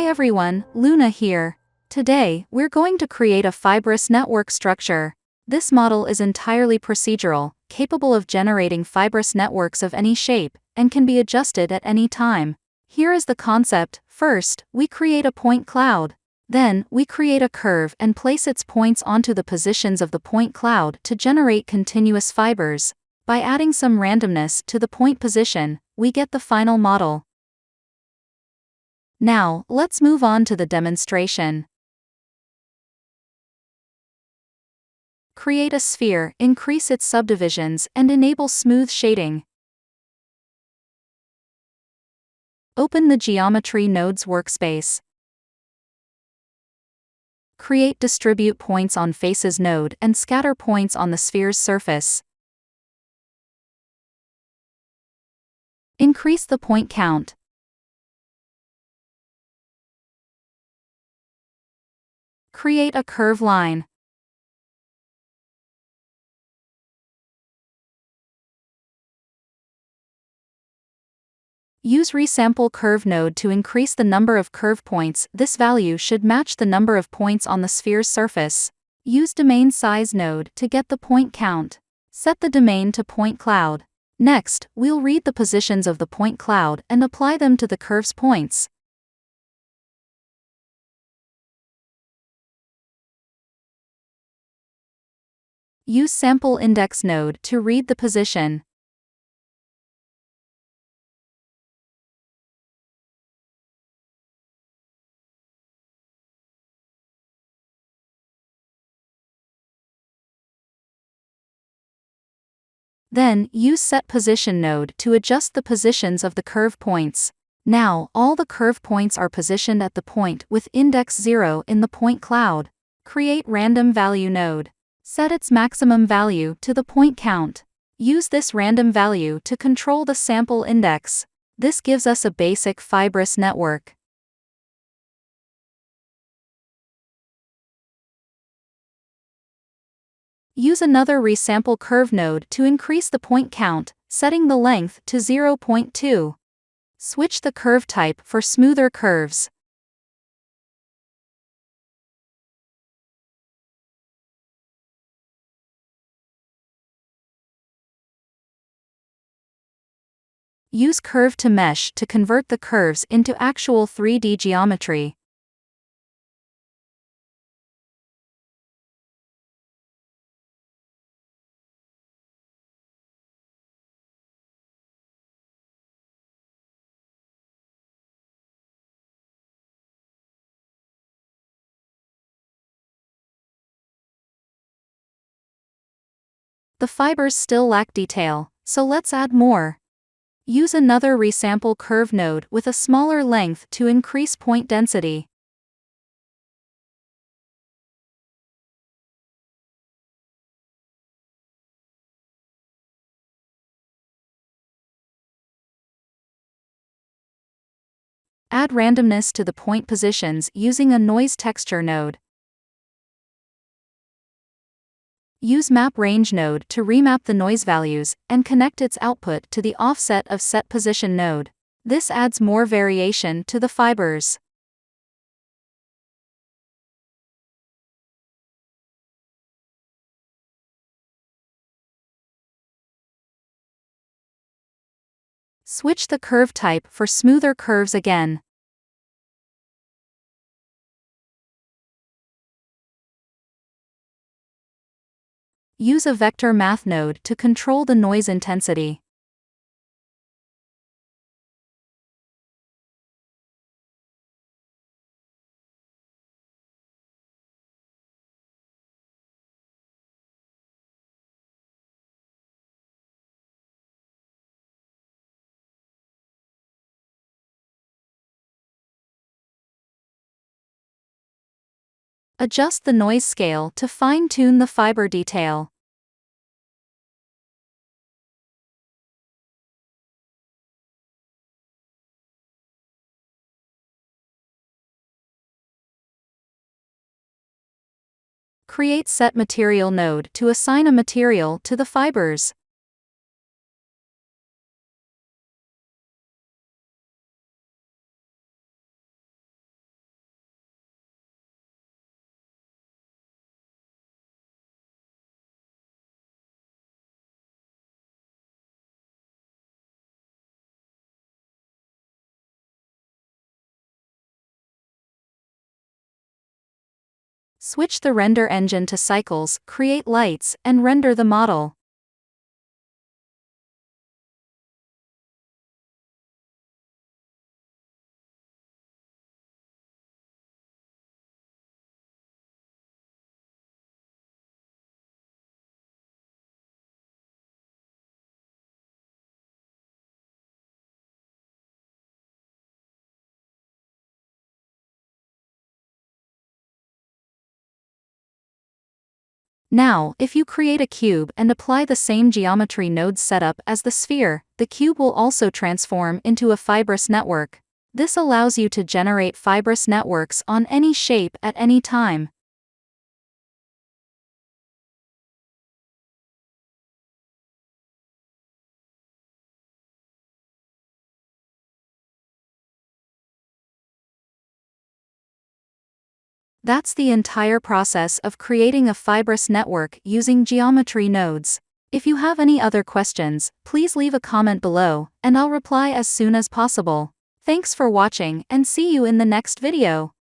everyone, Luna here. Today, we're going to create a fibrous network structure. This model is entirely procedural, capable of generating fibrous networks of any shape, and can be adjusted at any time. Here is the concept. First, we create a point cloud. Then, we create a curve and place its points onto the positions of the point cloud to generate continuous fibers. By adding some randomness to the point position, we get the final model. Now, let's move on to the demonstration. Create a sphere, increase its subdivisions, and enable smooth shading. Open the Geometry Nodes workspace. Create Distribute Points on Faces node and scatter points on the sphere's surface. Increase the point count. Create a curve line. Use Resample Curve node to increase the number of curve points. This value should match the number of points on the sphere's surface. Use Domain Size node to get the point count. Set the domain to point cloud. Next, we'll read the positions of the point cloud and apply them to the curve's points. Use Sample Index node to read the position. Then, use Set Position node to adjust the positions of the curve points. Now, all the curve points are positioned at the point with index 0 in the point cloud. Create Random Value node. Set its maximum value to the point count. Use this random value to control the sample index. This gives us a basic fibrous network. Use another Resample Curve node to increase the point count, setting the length to 0.2. Switch the curve type for smoother curves. Use Curve to Mesh to convert the curves into actual 3D geometry. The fibers still lack detail, so let's add more. Use another Resample Curve node with a smaller length to increase point density. Add randomness to the point positions using a Noise Texture node. Use Map Range node to remap the noise values and connect its output to the offset of Set Position node. This adds more variation to the fibers. Switch the curve type for smoother curves again. Use a Vector Math node to control the noise intensity. Adjust the noise scale to fine-tune the fiber detail. Create Set Material node to assign a material to the fibers. Switch the render engine to cycles, create lights, and render the model. Now, if you create a cube and apply the same geometry node setup as the sphere, the cube will also transform into a fibrous network. This allows you to generate fibrous networks on any shape at any time. That's the entire process of creating a fibrous network using geometry nodes. If you have any other questions, please leave a comment below, and I'll reply as soon as possible. Thanks for watching and see you in the next video.